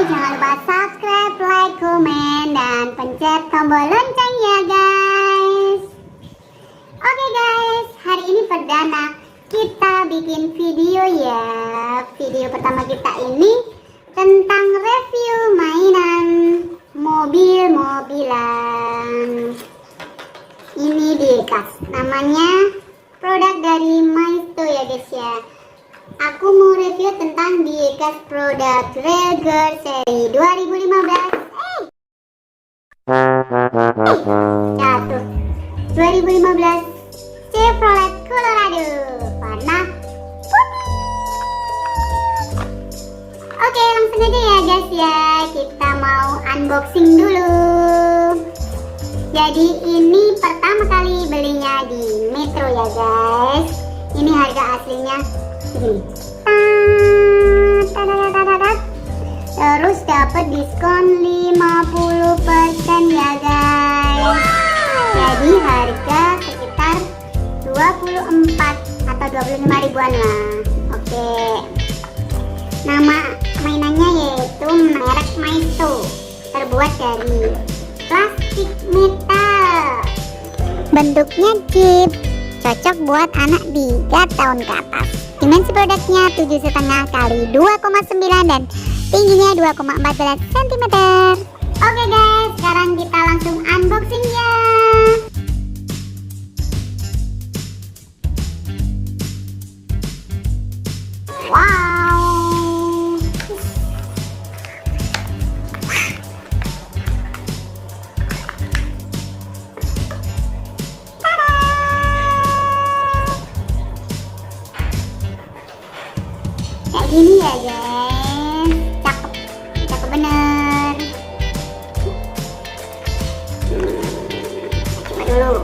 jangan lupa subscribe, like, komen, dan pencet tombol lonceng ya guys. Oke guys, hari ini perdana kita bikin video ya. Video pertama kita ini tentang review mainan mobil-mobilan. Ini Diecast, namanya produk dari Maisto ya guys ya. Aku mau review tentang Diecast produk Railgirl seri 2015. Jatuh 2015 Chevrolet Colorado warna putih. Oke, langsung aja ya guys ya. Kita mau unboxing dulu. Jadi ini pertama kali belinya di Metro ya guys. Ini harga aslinya segini. Terus dapat diskon 50% ya guys. Jadi harga sekitar 24 atau 25 ribuan lah. Oke. Nama mainannya yaitu merek Maisto, terbuat dari plastik metal. Bentuknya chip, cocok buat anak 3 tahun ke atas. Dimensi produknya 7,5 kali 2,9 dan tingginya 2,14 cm. Oke guys, sekarang kita langsung unboxing ya. Wow. Tada. Kayak gini ya guys. Cakep, cakep bener. Coba dulu.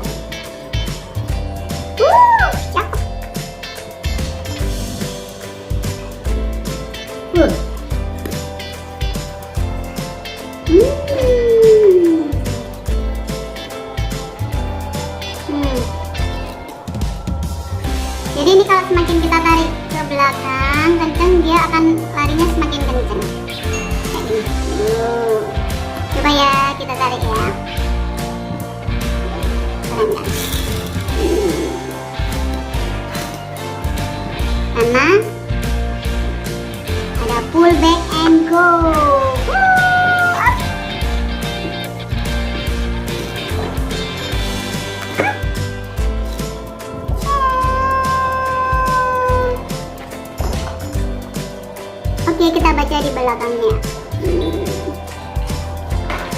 Cakep. Jadi ini kalau semakin kita tarik ke belakang kenceng, dia akan larinya semakin kenceng. Kayak gini. Coba ya kita tarik ya. Keren kan? Karena ada pull back and go. Oke, kita baca di belakangnya.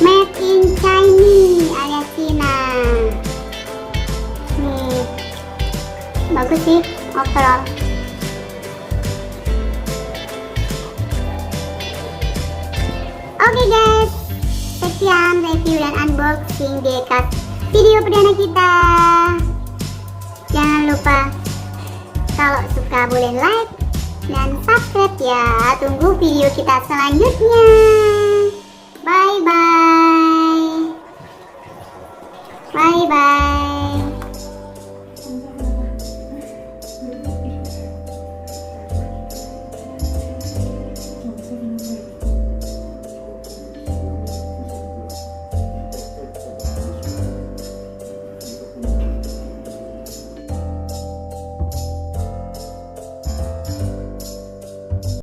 Made in China alias Cina. Nih, bagus sih overall. Oke guys, sekian review dan unboxing Diecast video perdana kita. Jangan lupa kalau suka boleh like dan subscribe ya. Tunggu video kita selanjutnya.